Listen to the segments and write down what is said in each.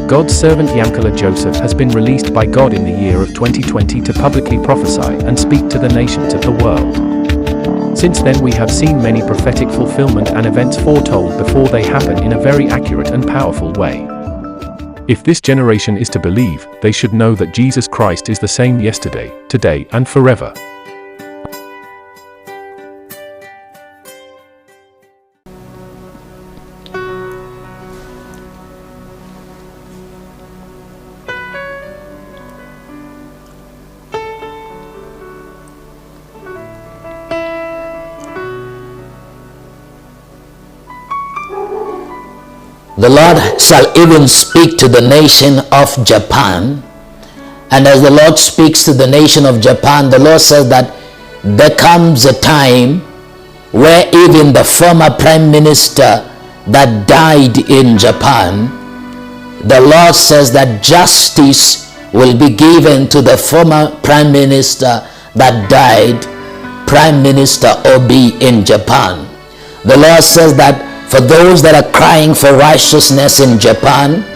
God's servant Yamkela Joseph has been released by God in the year of 2020 to publicly prophesy and speak to the nations of the world. Since then we have seen many prophetic fulfillment and events foretold before they happen in a very accurate and powerful way. If this generation is to believe, they should know that Jesus Christ is the same yesterday, today, and forever. The Lord shall even speak to the nation of Japan. And as the Lord speaks to the nation of Japan, the Lord says that there comes a time where even the former prime minister that died in Japan, the Lord says that justice will be given to the former prime minister that died, Prime Minister Obi in Japan. The Lord says that for those that are crying for righteousness in Japan,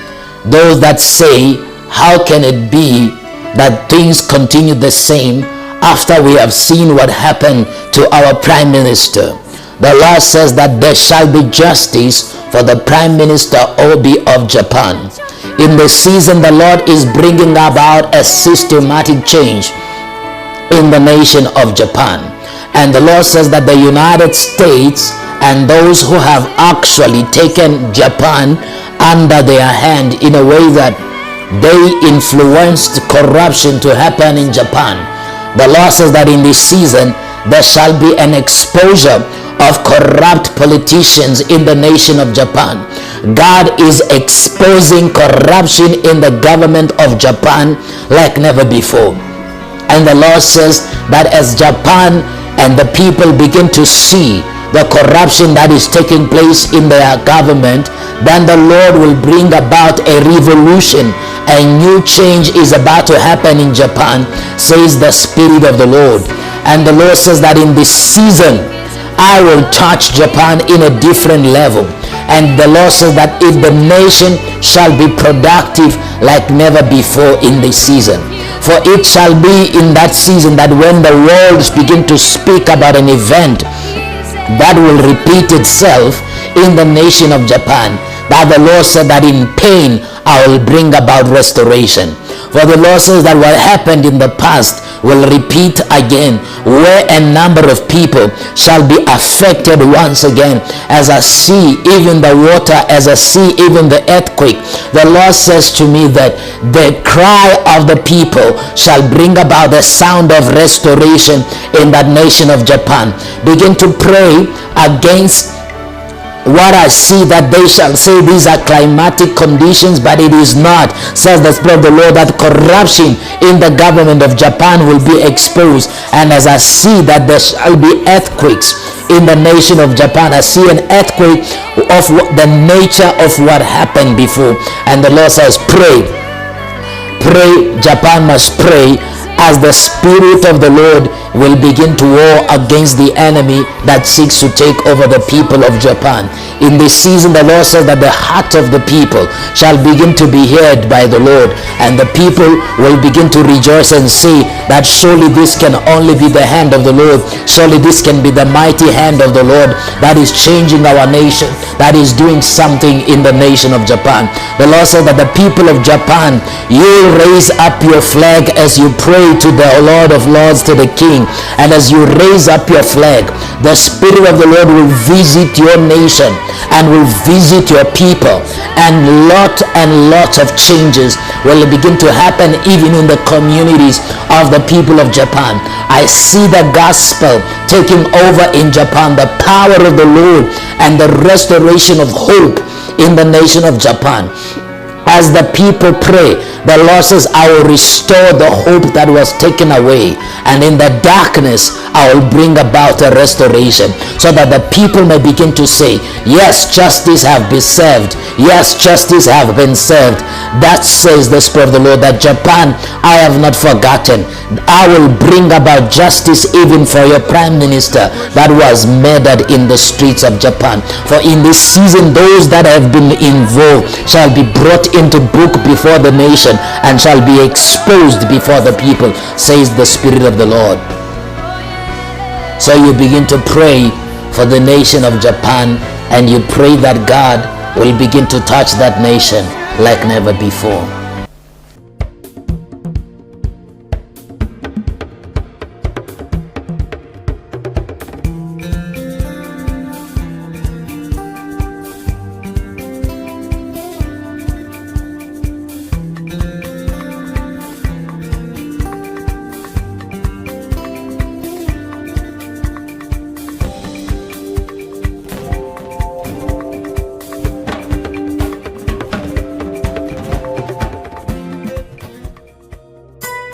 those that say, how can it be that things continue the same after we have seen what happened to our Prime Minister? The Lord says that there shall be justice for the Prime Minister Obi of Japan. In the season, the Lord is bringing about a systematic change in the nation of Japan. And the Lord says that the United States and those who have actually taken Japan under their hand in a way that they influenced corruption to happen in Japan. The Lord says that in this season there shall be an exposure of corrupt politicians in the nation of Japan. God is exposing corruption in the government of Japan like never before. And the Lord says that as Japan and the people begin to see the corruption that is taking place in their government, then the Lord will bring about a revolution. A new change is about to happen in Japan, says the Spirit of the Lord. And the Lord says that in this season, I will touch Japan in a different level. And the Lord says that if the nation shall be productive like never before in this season. For it shall be in that season that when the worlds begin to speak about an event that will repeat itself in the nation of Japan, that the Lord said that in pain I will bring about restoration. For the Lord says that what happened in the past will repeat again, where a number of people shall be affected once again. As I see even the water, as I see even the earthquake, the Lord says to me that the cry of the people shall bring about the sound of restoration in that nation of Japan. Begin to pray against what I see, that they shall say these are climatic conditions, but it is not, says the Spirit of the Lord, that corruption in the government of Japan will be exposed. And as I see that there shall be earthquakes in the nation of Japan, I see an earthquake of the nature of what happened before. And the Lord says, pray, Japan must pray, as the Spirit of the Lord will begin to war against the enemy that seeks to take over the people of Japan. In this season, the Lord says that the heart of the people shall begin to be heard by the Lord, and the people will begin to rejoice and say that surely this can only be the hand of the Lord. Surely this can be the mighty hand of the Lord that is changing our nation, that is doing something in the nation of Japan. The Lord said that the people of Japan, you raise up your flag as you pray to the Lord of Lords, to the King. And as you raise up your flag, the Spirit of the Lord will visit your nation and will visit your people, and lot of changes will begin to happen even in the communities of the people of Japan. I see the gospel taking over in Japan, the power of the Lord and the restoration of hope in the nation of Japan. As the people pray, the Lord says, I will restore the hope that was taken away. And in the darkness, I will bring about a restoration, so that the people may begin to say, yes, justice have been served. Yes, justice have been served. That says the Spirit of the Lord, that Japan, I have not forgotten. I will bring about justice even for your prime minister that was murdered in the streets of Japan. For in this season, those that have been involved shall be brought into book before the nation and shall be exposed before the people, says the Spirit of the Lord. So you begin to pray for the nation of Japan, and you pray that God will begin to touch that nation like never before.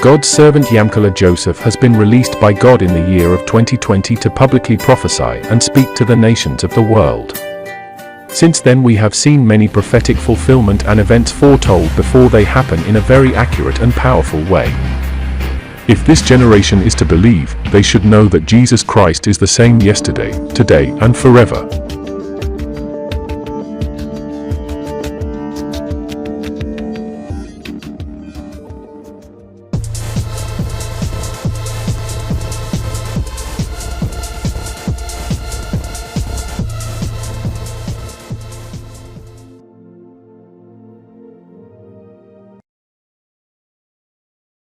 God's servant Yamkela Joseph has been released by God in the year of 2020 to publicly prophesy and speak to the nations of the world. Since then we have seen many prophetic fulfillment and events foretold before they happen in a very accurate and powerful way. If this generation is to believe, they should know that Jesus Christ is the same yesterday, today, and forever.